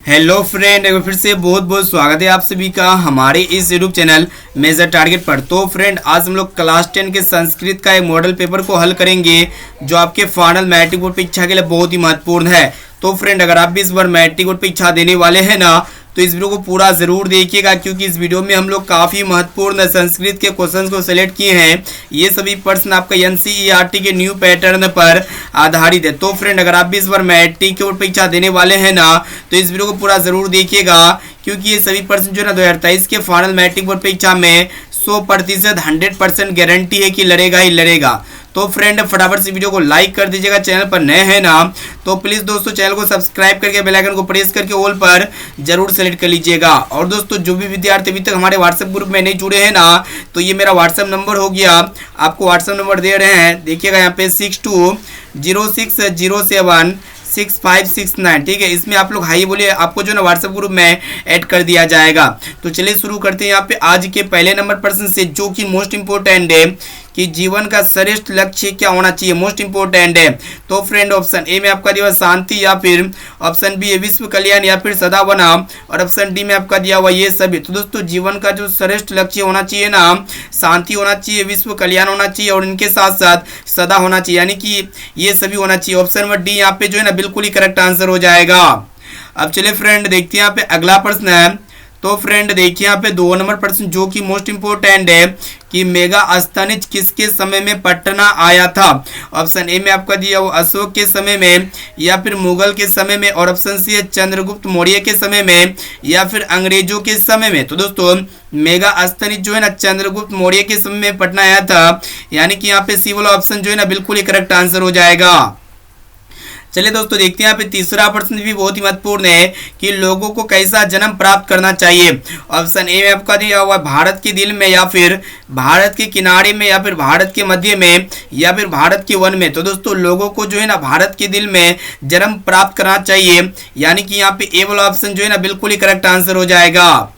Hello friend, एक बार फिर से बहुत बहुत स्वागत है आप सभी का हमारे इस यूट्यूब चैनल मेजर टारगेट पर। तो फ्रेंड, आज हम लोग क्लास 10 के संस्कृत का एक मॉडल पेपर को हल करेंगे जो आपके फाइनल मैट्रिक बोर्ड परीक्षा के लिए बहुत ही महत्वपूर्ण है। तो फ्रेंड, अगर आप भी इस बार मैट्रिक बोर्ड परीक्षा देने वाले हैं ना, तो इस वीडियो को पूरा जरूर देखिएगा, क्योंकि इस वीडियो में हम लोग काफ़ी महत्वपूर्ण संस्कृत के क्वेश्चंस को सिलेक्ट किए हैं। ये सभी प्रश्न आपका एनसीईआरटी के न्यू पैटर्न पर आधारित है। तो फ्रेंड, अगर आप भी इस बार मैट्रिक की परीक्षा देने वाले हैं ना, तो इस वीडियो को पूरा जरूर देखिएगा, क्योंकि ये सभी प्रश्न जो है ना 2023 के फाइनल मैट्रिक बोर्ड परीक्षा में 100% 100% गारंटी है कि लड़ेगा ही लड़ेगा। तो फ्रेंड, फटाफट से वीडियो को लाइक कर दीजिएगा। चैनल पर नए हैं ना, तो प्लीज़ दोस्तों चैनल को सब्सक्राइब करके बेल आइकन को प्रेस करके ऑल पर जरूर सेलेक्ट कर लीजिएगा। और दोस्तों, जो भी विद्यार्थी अभी तक हमारे व्हाट्सएप ग्रुप में नहीं जुड़े हैं ना, तो ये मेरा व्हाट्सएप नंबर हो गया, आपको व्हाट्सएप नंबर दे रहे हैं, देखिएगा यहाँ पे 6206076569, ठीक है। इसमें आप लोग हाई बोलिए, आपको जो ना व्हाट्सएप ग्रुप में ऐड कर दिया जाएगा। तो चलिए शुरू करते हैं यहाँ पे आज के पहले नंबर प्रश्न से, जो कि मोस्ट इंपोर्टेंट है कि जीवन का श्रेष्ठ लक्ष्य क्या होना चाहिए, मोस्ट इंपोर्टेंट है। तो फ्रेंड, ऑप्शन ए में आपका दिया शांति, या फिर ऑप्शन बी है विश्व कल्याण, या फिर सदाबहार, और ऑप्शन डी में आपका दिया हुआ ये सभी। तो दोस्तों, जीवन का जो श्रेष्ठ लक्ष्य होना चाहिए ना, शांति होना चाहिए, विश्व कल्याण होना चाहिए, और इनके साथ साथ सदा होना चाहिए, यानी कि ये सभी होना चाहिए। ऑप्शन नंबर डी यहाँ पे जो है ना बिल्कुल ही करेक्ट आंसर हो जाएगा। अब चलिए फ्रेंड, देखते हैं यहाँ पे अगला प्रश्न है। तो फ्रेंड देखिए यहाँ पे 2 नंबर प्रश्न, जो कि मोस्ट इंपोर्टेंट है कि मेगास्थनीज किसके समय में पटना आया था। ऑप्शन ए में आपका दिया वो अशोक के समय में, या फिर मुगल के समय में, और ऑप्शन सी है चंद्रगुप्त मौर्य के समय में, या फिर अंग्रेजों के समय में। तो दोस्तों, मेगास्थनीज जो है ना चंद्रगुप्त मौर्य के समय में पटना आया था, यानी कि यहाँ पे सी वाला ऑप्शन जो है ना बिल्कुल ही करेक्ट आंसर हो जाएगा। चलिए दोस्तों, देखते हैं यहाँ पे तीसरा प्रश्न भी बहुत ही महत्वपूर्ण है कि लोगों को कैसा जन्म प्राप्त करना चाहिए। ऑप्शन ए में आपका दिया हुआ भारत के दिल में, या फिर भारत के किनारे में, या फिर भारत के मध्य में, या फिर भारत के वन में। तो दोस्तों, लोगों को जो है ना भारत के दिल में जन्म प्राप्त करना चाहिए, यानी कि यहाँ पे ए वाला ऑप्शन जो है ना बिल्कुल ही करेक्ट आंसर हो जाएगा।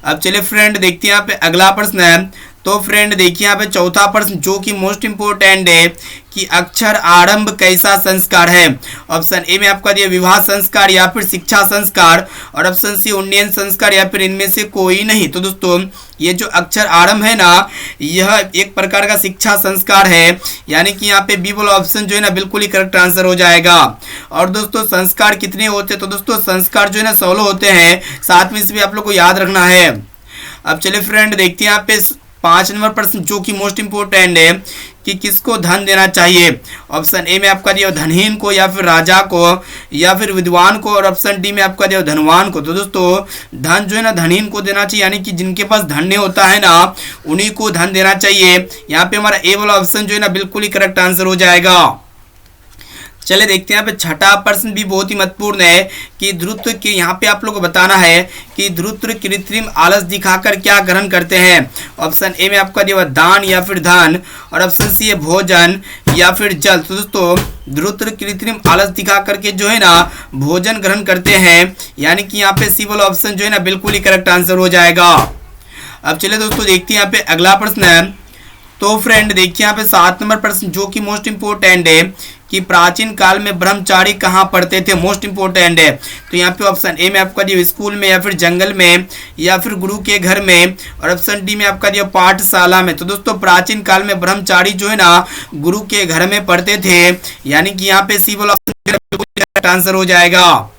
अब चलिए फ्रेंड, देखते हैं यहाँ पे अगला प्रश्न है। तो फ्रेंड देखिए यहाँ पे चौथा प्रश्न, जो कि मोस्ट इंपोर्टेंट है कि अक्षर आरंभ कैसा संस्कार है। ऑप्शन ए में आपका दिया विवाह संस्कार, या फिर शिक्षा संस्कार, और ऑप्शन सी उन्नयन संस्कार, या फिर इनमें से कोई नहीं। तो दोस्तों, ये जो अक्षर आरंभ है ना, यह एक प्रकार का शिक्षा संस्कार है, यानी कि यहाँ पे बी वाला ऑप्शन जो है ना बिल्कुल ही करेक्ट आंसर हो जाएगा। और दोस्तों, संस्कार कितने होते हैं, तो दोस्तों संस्कार जो है ना 16 होते हैं, साथ में इसे भी आप लोग को याद रखना है। अब चलिए फ्रेंड, देखते हैं यहाँ पे 5 नंबर प्रश्न, जो कि मोस्ट इंपोर्टेंट है कि किसको धन देना चाहिए। ऑप्शन ए में आपका दिया धनहीन को, या फिर राजा को, या फिर विद्वान को, और ऑप्शन डी में आपका दिया धनवान को। तो दोस्तों, धन जो है ना धनहीन को देना चाहिए, यानी कि जिनके पास धन नहीं होता है ना, उन्हीं को धन देना चाहिए। यहाँ पे हमारा ए वाला ऑप्शन जो है ना बिल्कुल ही करेक्ट आंसर हो जाएगा। चले देखते हैं यहाँ पे छठा प्रश्न भी बहुत ही महत्वपूर्ण है कि ध्रुव के, यहाँ पे आप लोग को बताना है कि ध्रुव कृत्रिम आलस दिखाकर क्या ग्रहण करते हैं। ऑप्शन ए में आपका दिया दान, या फिर धन, और ऑप्शन सी है भोजन, या फिर जल। तो दोस्तों, ध्रुव कृत्रिम आलस दिखा करके जो है ना भोजन ग्रहण करते हैं, यानी कि यहाँ पे सी वाला ऑप्शन जो है ना बिल्कुल ही करेक्ट आंसर हो जाएगा। अब चलिए दोस्तों, देखते हैं यहाँ पे अगला प्रश्न है। तो फ्रेंड देखिए यहाँ पे 7 नंबर प्रश्न, जो कि मोस्ट इंपोर्टेंट है कि प्राचीन काल में ब्रह्मचारी कहाँ पढ़ते थे, मोस्ट इंपोर्टेंट है। तो यहाँ पे ऑप्शन ए में आपका दिया स्कूल में, या फिर जंगल में, या फिर गुरु के घर में, और ऑप्शन डी में आपका दिया पाठशाला में। तो दोस्तों, प्राचीन काल में ब्रह्मचारी जो है ना गुरु के घर में पढ़ते थे, यानी कि यहाँ पे सी वाला ऑप्शन आंसर हो जाएगा।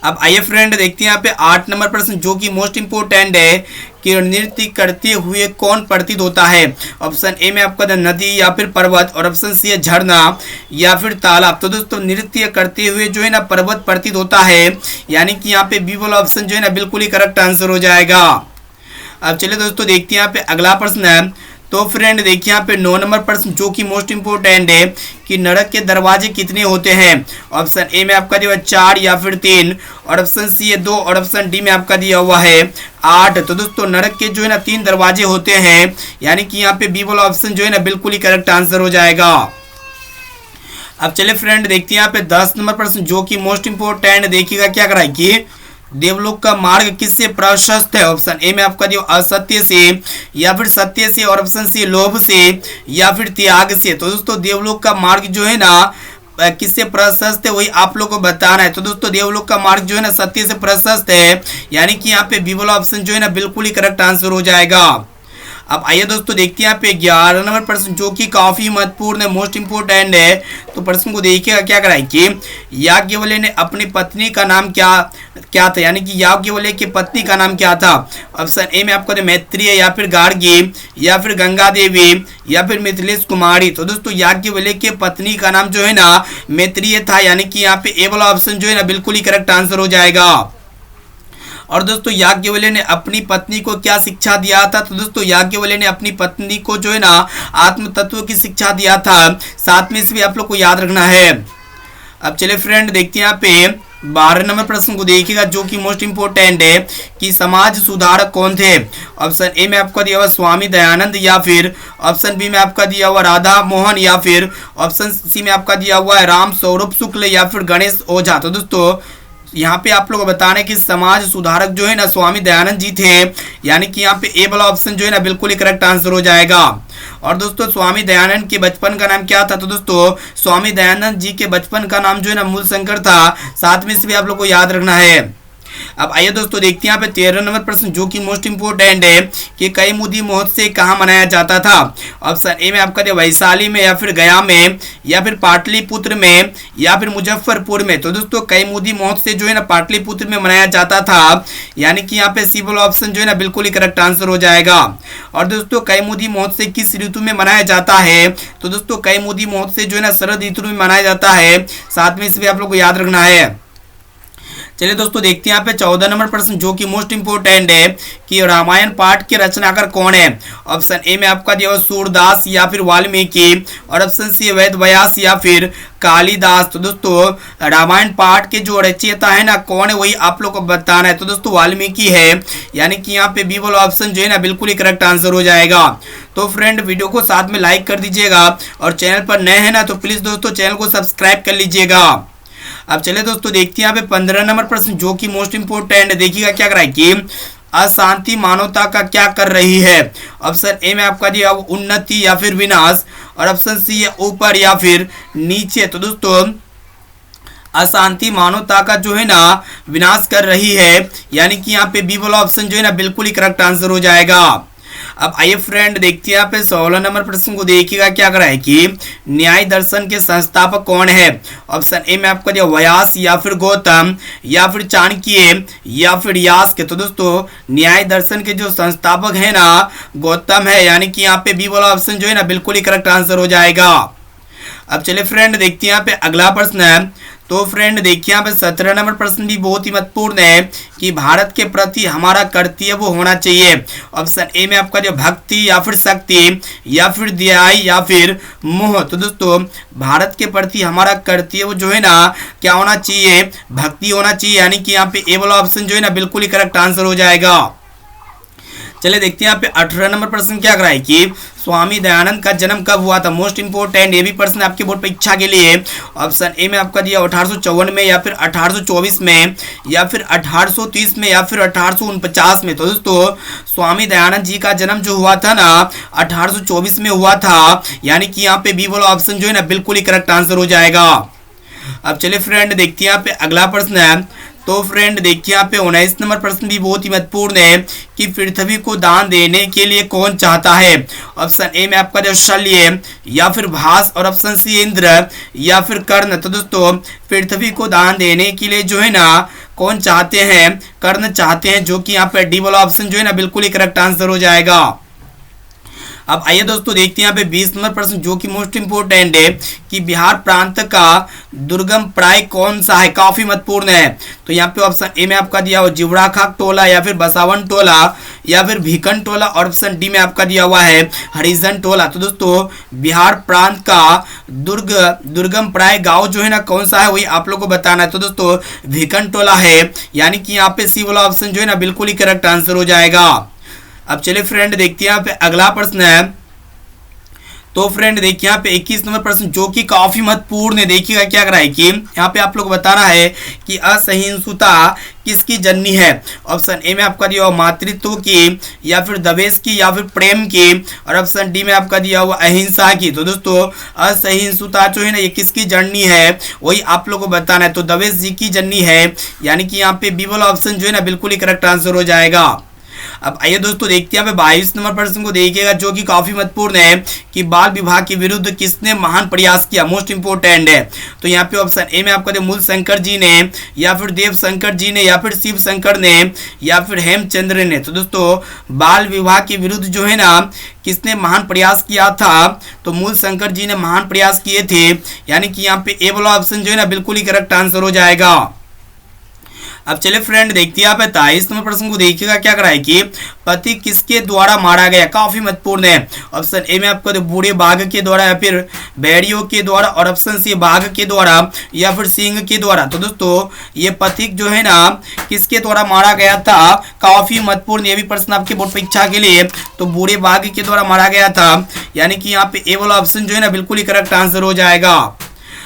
अब आइए फ्रेंड, देखते हैं यहाँ पे 8 नंबर प्रश्न, जो कि मोस्ट इंपोर्टेंट है कि नृत्य करते हुए कौन प्रतीत होता है। ऑप्शन ए में आपका नदी, या फिर पर्वत, और ऑप्शन सी है झरना, या फिर तालाब। तो दोस्तों, नृत्य करते हुए जो है ना पर्वत प्रतीत होता है, यानी कि यहाँ पे बी वाला ऑप्शन जो है ना बिल्कुल ही करेक्ट आंसर हो जाएगा। अब चलिए दोस्तों, देखते हैं यहाँ पे अगला प्रश्न है। तो फ्रेंड देखिए यहाँ पे 9 नंबर प्रश्न, जो कि मोस्ट इंपोर्टेंट है कि नरक के दरवाजे कितने होते हैं। ऑप्शन ए में आपका दिया 4, या फिर 3, और ऑप्शन सी है 2, और ऑप्शन डी में आपका दिया हुआ है 8। तो दोस्तों, नरक के जो है ना 3 दरवाजे होते हैं, यानी कि यहाँ पे बी वाला ऑप्शन जो है ना बिल्कुल ही करेक्ट आंसर हो जाएगा। अब चलिए फ्रेंड, देखते हैं यहाँ पे 10 नंबर प्रश्न, जो कि मोस्ट इंपोर्टेंट, देखिएगा क्या करा है कि देवलोक का मार्ग किससे प्रशस्त है। ऑप्शन ए में आपका दिया असत्य से, या फिर सत्य से, और ऑप्शन सी लोभ से, या फिर त्याग से। तो दोस्तों, देवलोक का मार्ग जो है ना किससे प्रशस्त है वही आप लोग को बताना है। तो दोस्तों देवलोक का मार्ग जो है ना सत्य से प्रशस्त है, यानी कि यहाँ पे बी वाला ऑप्शन जो है ना बिल्कुल ही करेक्ट आंसर हो जाएगा। अब आइए दोस्तों देखते हैं यहाँ पे 11 नंबर प्रश्न जो कि काफी महत्वपूर्ण है, मोस्ट इंपोर्टेंट है। तो प्रश्न को देखिएगा क्या करा है कि याज्ञवल्क्य ने अपनी पत्नी का नाम क्या था, यानी कि याज्ञवल्क्य की पत्नी का नाम क्या था। ऑप्शन ए में आपको मैत्रेय या फिर गार्गी या फिर गंगा देवी या फिर मिथिलेश कुमारी। तो दोस्तों याज्ञवल्क्य की पत्नी का नाम जो है ना मैत्रेय था, यानी कि यहाँ पे ए वाला ऑप्शन जो है ना बिल्कुल ही करेक्ट आंसर हो जाएगा। और दोस्तों याज्ञवल्क्य ने अपनी पत्नी को क्या शिक्षा दिया था। तो दोस्तों याज्ञवल्क्य ने अपनी पत्नी को जो है ना आत्म तत्व की शिक्षा दिया था। साथ में इसे भी आप लोग को याद रखना है। अब चले फ्रेंड देखते हैं यहाँ पे 12 नंबर प्रश्न को देखिएगा जो कि मोस्ट इंपोर्टेंट है कि समाज सुधारक कौन थे। ऑप्शन ए में आपका दिया हुआ स्वामी दयानंद या फिर ऑप्शन बी में आपका दिया हुआ राधा मोहन या फिर ऑप्शन सी में आपका दिया हुआ है राम स्वरूप शुक्ल या फिर गणेश ओझा। तो दोस्तों यहाँ पे आप लोग को बताना है कि समाज सुधारक जो है ना स्वामी दयानंद जी थे, यानी कि यहाँ पे ए वाला ऑप्शन जो है ना बिल्कुल ही करेक्ट आंसर हो जाएगा। और दोस्तों स्वामी दयानंद के बचपन का नाम क्या था। तो दोस्तों स्वामी दयानंद जी के बचपन का नाम जो है ना मूलशंकर था। साथ में इसे भी आप लोग को याद रखना है। अब आइए दोस्तों देखते हैं यहाँ पे 13 नंबर प्रश्न जो कि मोस्ट इंपोर्टेंट है कि कैमुदी महोत्सव कहाँ मनाया जाता था। ऑप्शन ए में आपका दिया वैशाली में या फिर गया में या फिर पाटलिपुत्र में या फिर मुजफ्फरपुर में। तो दोस्तों कैमुदी महोत्सव जो है ना पाटलिपुत्र में मनाया जाता था, यानी कि यहाँ पे सी वाला ऑप्शन जो है ना बिल्कुल ही करेक्ट आंसर हो जाएगा। और दोस्तों कैमुदी महोत्सव किस ऋतु में मनाया जाता है। तो दोस्तों कैमुदी महोत्सव जो है ना शरद ऋतु में मनाया जाता है। साथ में इसे भी आप लोग को याद रखना है। चलिए दोस्तों देखते हैं यहाँ पे 14 नंबर प्रश्न जो कि मोस्ट इंपोर्टेंट है कि रामायण पाठ के रचनाकार कौन है। ऑप्शन ए में आपका दिया सूरदास या फिर वाल्मीकि और ऑप्शन सी वेद व्यास या फिर कालिदास। तो दोस्तों रामायण पाठ के जो रचयिता है ना कौन है वही आप लोग को बताना है। तो दोस्तों वाल्मीकि है, यानी कि यहाँ पे बी वाला ऑप्शन जो है ना बिल्कुल ही करेक्ट आंसर हो जाएगा। तो फ्रेंड वीडियो को साथ में लाइक कर दीजिएगा और चैनल पर नए हैं ना तो प्लीज दोस्तों चैनल को सब्सक्राइब कर लीजिएगा। अब चले दोस्तों देखते हैं यहाँ पे 15 नंबर प्रश्न जो कि मोस्ट इंपोर्टेंट है। देखिएगा क्या कर रहा है कि अशांति मानवता का क्या कर रही है। ऑप्शन ए में आपका दिया उन्नति या फिर विनाश और ऑप्शन सी है ऊपर या फिर नीचे। तो दोस्तों अशांति मानवता का जो है ना विनाश कर रही है, यानी कि यहाँ पे बी वाला ऑप्शन जो है ना बिल्कुल ही करेक्ट आंसर हो जाएगा। अब आइए फ्रेंड देखते हैं यहाँ पे 16 नंबर प्रश्न को देखिएगा क्या कर रहा है कि न्याय दर्शन के संस्थापक कौन है। ऑप्शन ए में आपको दिया व्यास या फिर गौतम या फिर चाणक्य या फिर यास्क। तो दोस्तों न्याय दर्शन के जो संस्थापक है ना गौतम है, यानी कि यहाँ पे बी वाला ऑप्शन जो है ना बिल्कुल ही करेक्ट आंसर हो जाएगा। अब चलिए फ्रेंड देखते हैं यहाँ पे अगला प्रश्न है। तो फ्रेंड देखिए यहाँ पे 17 नंबर प्रश्न भी बहुत ही महत्वपूर्ण है कि भारत के प्रति हमारा कर्तव्य वो होना चाहिए। ऑप्शन ए में आपका जो भक्ति या फिर शक्ति या फिर दया या फिर मोह। तो दोस्तों भारत के प्रति हमारा कर्तव्य जो है ना क्या होना चाहिए, भक्ति होना चाहिए, यानी कि यहाँ पे ए वाला ऑप्शन जो है ना बिल्कुल ही करेक्ट आंसर हो जाएगा। चलिए देखते हैं यहाँ पे 18 नंबर प्रश्न क्या कर रहा है कि स्वामी दयानंद का जन्म कब हुआ था। मोस्ट इंपोर्टेंट ये भी प्रश्न आपके बोर्ड परीक्षा के लिए। ऑप्शन ए में आपका दिया 1854 में या फिर 1824 में या फिर 1830 में या फिर 1849 में। तो दोस्तों स्वामी दयानंद जी का जन्म जो हुआ था ना 1824 में हुआ था, यानी कि यहाँ पे बी वाला ऑप्शन जो है ना बिल्कुल ही करेक्ट आंसर हो जाएगा। अब चलिए फ्रेंड देखते हैं यहाँ पे अगला प्रश्न है। तो फ्रेंड देखिए यहाँ पे 19 नंबर प्रश्न भी बहुत ही महत्वपूर्ण है कि पृथ्वी को दान देने के लिए कौन चाहता है। ऑप्शन ए में आपका जो शल्य या फिर भास और ऑप्शन सी इंद्र या फिर कर्ण। तो दोस्तों पृथ्वी को दान देने के लिए जो है ना कौन चाहते हैं, कर्ण चाहते हैं, जो कि यहाँ पे डी वाला ऑप्शन जो है ना बिल्कुल ही करेक्ट आंसर हो जाएगा। अब आइए दोस्तों देखते हैं यहाँ पे 20 नंबर प्रश्न जो कि मोस्ट इंपोर्टेंट है कि बिहार प्रांत का दुर्गम प्राय कौन सा है, काफी महत्वपूर्ण है। तो यहाँ पे ऑप्शन ए में आपका दिया हुआ जिवड़ा खाक टोला या फिर बसावन टोला या फिर भीकन टोला और ऑप्शन डी में आपका दिया हुआ है हरिजन टोला। तो दोस्तों बिहार प्रांत का दुर्गम प्राय गांव जो है ना कौन सा है वही आप लोग को बताना है। तो दोस्तों भीकन टोला है, यानी कि यहाँ पे सी वाला ऑप्शन जो है ना बिल्कुल ही करेक्ट आंसर हो जाएगा। अब चलिए फ्रेंड देखते हैं यहाँ पे अगला प्रश्न है। तो फ्रेंड देखिए यहाँ पे 21 नंबर प्रश्न जो कि काफी महत्वपूर्ण है। देखिएगा क्या कर रहा है कि यहाँ पे आप लोग बताना है कि असहिष्णुता किसकी जननी है। ऑप्शन ए में आपका दिया हुआ मातृत्व की, या फिर दवेश की, या फिर प्रेम की, और ऑप्शन डी में आपका दिया हुआ अहिंसा की। तो दोस्तों असहिष्णुता जो है ना ये किसकी जननी है वही आप लोग को बताना है। तो दवेश जी की जननी है, यानी कि यहाँ पे बी वाला ऑप्शन जो है ना बिल्कुल ही करेक्ट आंसर हो जाएगा। अब आइए दोस्तों देखते हैं 22 नंबर प्रश्न को देखिएगा जो कि काफी महत्वपूर्ण है कि बाल विवाह के विरुद्ध किसने महान प्रयास किया, मोस्ट इंपोर्टेंट है। तो यहाँ पे ऑप्शन ए में आपका मूल शंकर जी ने, या फिर देव शंकर जी ने, या फिर शिव शंकर ने, या फिर हेमचंद्र ने। तो दोस्तों बाल विवाह के विरुद्ध जो है ना किसने महान प्रयास किया था, तो मूल शंकर जी ने महान प्रयास किए थे, यानी कि यहाँ पे ए वाला ऑप्शन जो है ना बिल्कुल ही करेक्ट आंसर हो जाएगा। अब चले फ्रेंड देखते हैं आप 23 नंबर प्रश्न को देखिएगा क्या कराए कि पति किसके द्वारा मारा गया, काफी महत्वपूर्ण है। ऑप्शन ए में आपको बूढ़े बाघ के द्वारा, या फिर भेड़ियों के द्वारा, और ऑप्शन सी बाघ के द्वारा, या फिर सिंह के द्वारा। तो दोस्तों ये पथिक जो है ना किसके द्वारा मारा गया था, काफी महत्वपूर्ण ये भी प्रश्न आपके बोर्ड परीक्षा के लिए। तो बूढ़े बाघ के द्वारा मारा गया था, यानी कि यहाँ पे ए वाला ऑप्शन जो है ना बिल्कुल ही करेक्ट आंसर हो जाएगा।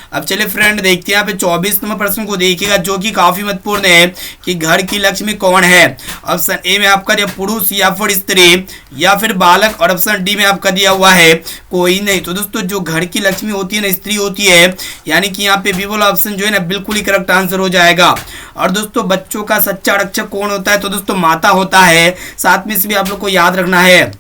अब चले फ्रेंड देखते हैं यहाँ पे 24 नंबर प्रश्न को देखिएगा जो कि काफी महत्वपूर्ण है कि घर की लक्ष्मी कौन है। ऑप्शन ए में आपका दिया पुरुष, या फिर स्त्री, या फिर बालक, और ऑप्शन डी में आपका दिया हुआ है कोई नहीं। तो दोस्तों जो घर की लक्ष्मी होती है ना स्त्री होती है, यानी कि यहाँ पे बी वाला ऑप्शन जो है ना बिल्कुल ही करेक्ट आंसर हो जाएगा। और दोस्तों बच्चों का सच्चा रक्षक कौन होता है, तो दोस्तों माता होता है, साथ में इसे भी आप लोग को याद रखना है।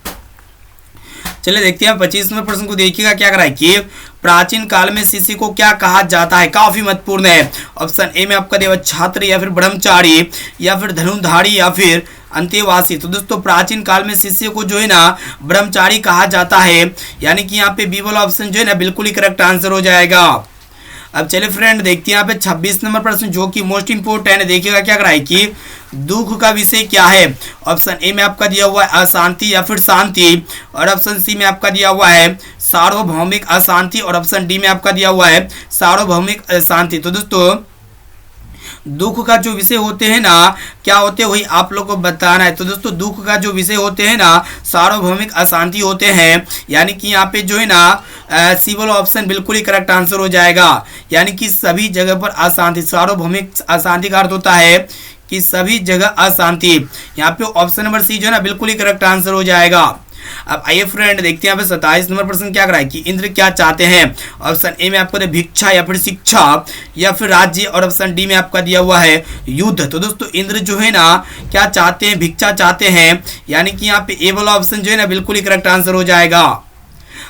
चलिए देखते हैं 25 नंबर प्रश्न को देखिएगा क्या करा है कि प्राचीन काल में शिष्य को क्या कहा जाता है, काफी महत्वपूर्ण है। ऑप्शन ए में आपका देव छात्र, या फिर ब्रह्मचारी, या फिर धनुर्धारी, या फिर अंतेवासी। तो दोस्तों प्राचीन काल में शिष्य को जो है ना ब्रह्मचारी कहा जाता है, यानी कि यहाँ पे बी वाला ऑप्शन जो है ना बिल्कुल ही करेक्ट आंसर हो जाएगा। अब चले फ्रेंड देखते हैं यहाँ पे 26 नंबर प्रश्न जो कि मोस्ट इंपोर्टेंट है। देखिएगा क्या कराए कि दुख का विषय क्या है। ऑप्शन ए में आपका दिया हुआ है अशांति, या फिर शांति, और ऑप्शन सी में आपका दिया हुआ है सार्वभौमिक अशांति, और ऑप्शन डी में आपका दिया हुआ है सार्वभौमिक अशांति। तो दोस्तों दुख का जो विषय होते हैं ना क्या होते हैं वही आप लोग को बताना है। तो दोस्तों दुख का जो विषय होते हैं ना सार्वभौमिक अशांति होते हैं, यानी कि यहाँ पे जो है ना सी वाला ऑप्शन बिल्कुल ही करेक्ट आंसर हो जाएगा। यानी कि सभी जगह पर अशांति, सार्वभौमिक अशांति का अर्थ होता है कि सभी जगह अशांति। यहाँ पे ऑप्शन नंबर सी जो है ना बिल्कुल ही करेक्ट आंसर हो जाएगा। अब आइए फ्रेंड देखते हैं यहाँ पे 27 नंबर प्रश्न क्या कराए कि इंद्र क्या चाहते हैं। ऑप्शन ए में आपको भिक्षा, या फिर शिक्षा, या फिर राज्य, और ऑप्शन डी में आपका दिया हुआ है युद्ध। तो दोस्तों इंद्र जो है ना क्या चाहते हैं, भिक्षा चाहते हैं, यानी कि यहाँ पे ए वाला ऑप्शन जो है ना बिल्कुल ही करेक्ट आंसर हो जाएगा।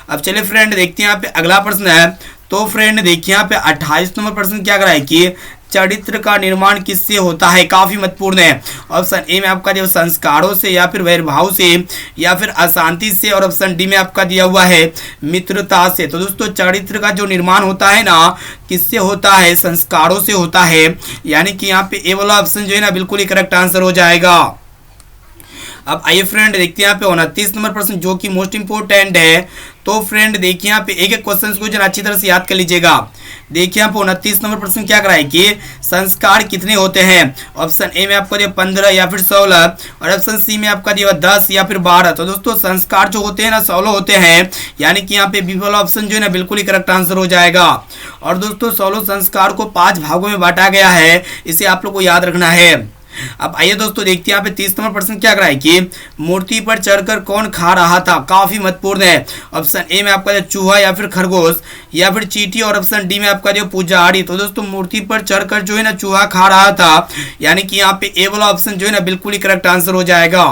अब चलिए फ्रेंड देखते हैं यहाँ पे अगला प्रश्न है। तो फ्रेंड देखिए यहाँ पे 28 नंबर प्रश्न क्या कराए कि चरित्र का निर्माण किससे होता है, काफी महत्वपूर्ण है। ऑप्शन ए में आपका दिया संस्कारों से, या फिर वैरभाव से, या फिर अशांति से, और ऑप्शन डी में आपका दिया हुआ है मित्रता से। तो दोस्तों चरित्र का जो निर्माण होता है ना किससे होता है, संस्कारों से होता है, यानी कि यहाँ पे ए वाला ऑप्शन जो है ना बिल्कुल ही करेक्ट आंसर हो जाएगा। अब आइए फ्रेंड देखते हैं यहाँ पे 29 नंबर प्रश्न जो कि मोस्ट इंपोर्टेंट है। तो फ्रेंड देखिए यहाँ पे एक एक क्वेश्चन को जो अच्छी तरह से याद कर लीजिएगा। देखिए यहाँ पे 29 नंबर प्रश्न क्या कराए कि संस्कार कितने होते हैं। ऑप्शन ए में आपको दिया 15, या फिर 16, और ऑप्शन सी में आपका दिया 10, या फिर 12। तो दोस्तों संस्कार जो होते हैं ना 16 होते हैं, यानी कि यहाँ पे बी वाला ऑप्शन जो है ना बिल्कुल ही करेक्ट आंसर हो जाएगा। और दोस्तों 16 संस्कार को 5 भागों में बांटा गया है, इसे आप लोग को याद रखना है। अब आइए दोस्तों देखते हैं यहाँ पे 30 नंबर प्रश्न क्या कराए कि मूर्ति पर चढ़कर कौन खा रहा था, काफी महत्वपूर्ण है। ऑप्शन ए में आपका चूहा, या फिर खरगोश, या फिर चींटी, और ऑप्शन डी में आपका जो पुजारी। तो दोस्तों मूर्ति पर चढ़कर जो है ना चूहा खा रहा था, यानी कि यहाँ पे ए वाला ऑप्शन जो है ना बिल्कुल ही करेक्ट आंसर हो जाएगा।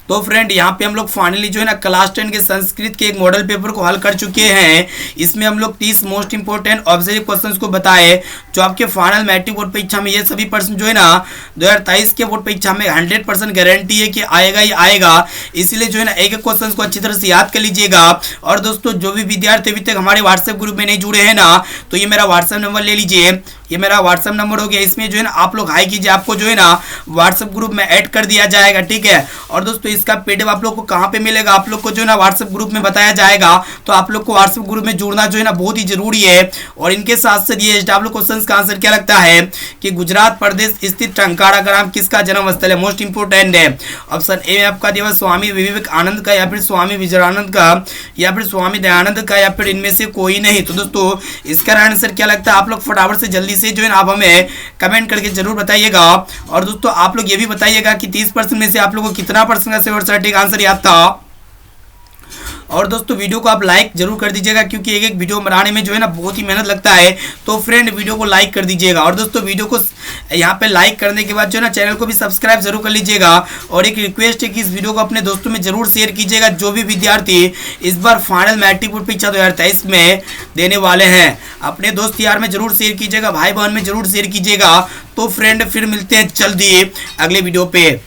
तो फ्रेंड यहाँ पे हम लोग फाइनली जो है ना क्लास 10 के संस्कृत के एक मॉडल पेपर को हल कर चुके हैं। इसमें हम लोग 30 मोस्ट इंपोर्टेंट ऑब्जेक्टिव क्वेश्चंस को बताए जो आपके फाइनल मैट्रिक बोर्ड परीक्षा में ये सभी प्रश्न जो है ना 2023 के बोर्ड परीक्षा में 100% गारंटी है कि आएगा ही आएगा। इसीलिए जो है ना एक एक क्वेश्चन को अच्छी तरह से याद कर लीजिएगा। और दोस्तों जो भी विद्यार्थी अभी तक हमारे व्हाट्सएप ग्रुप में नहीं जुड़े हैं ना, तो ये मेरा व्हाट्सएप नंबर ले लीजिए, ये मेरा व्हाट्सएप नंबर हो गया। इसमें जो है ना आप लोग हाई कीजिए, आपको जो है ना व्हाट्सएप ग्रुप में ऐड कर दिया जाएगा, ठीक है। और दोस्तों इसका पीडीएफ आप लोग को कहाँ पे मिलेगा, आप लोग को जो है ना व्हाट्सएप ग्रुप में बताया जाएगा। तो आप लोग को व्हाट्सएप ग्रुप में जुड़ना जो है ना बहुत ही जरूरी है। और इनके साथ साथ ये SW क्वेश्चन का आंसर क्या लगता है कि गुजरात प्रदेश स्थित टंकारा ग्राम किसका जन्म स्थल है, मोस्ट इंपोर्टेंट है। ऑप्शन ए में आपका दिया स्वामी विवेकानंद का, या फिर स्वामी विजयानंद का, या फिर स्वामी दयानंद का, या फिर इनमें से कोई नहीं। तो दोस्तों इसका आंसर क्या लगता है, आप लोग फटाफट से जल्दी से जो है ना आप हमें कमेंट करके जरूर बताइएगा। और दोस्तों आप लोग ये भी बताइएगा कि 30% में से आप लोगों को कितना परसेंट का सटीक आंसर याद था। और दोस्तों वीडियो को आप लाइक जरूर कर दीजिएगा, क्योंकि एक एक वीडियो बनाने में जो है ना बहुत ही मेहनत लगता है। तो फ्रेंड वीडियो को लाइक कर दीजिएगा। और दोस्तों वीडियो को यहाँ पे लाइक करने के बाद जो है ना चैनल को भी सब्सक्राइब जरूर कर लीजिएगा। और एक रिक्वेस्ट है कि इस वीडियो को अपने दोस्तों में जरूर शेयर कीजिएगा, जो भी विद्यार्थी इस बार फाइनल मैट्रिक बोर्ड परीक्षा 2023 में देने वाले हैं। अपने दोस्त यार में जरूर शेयर कीजिएगा, भाई बहन में जरूर शेयर कीजिएगा। तो फ्रेंड फिर मिलते हैं जल्दी अगले वीडियो पे।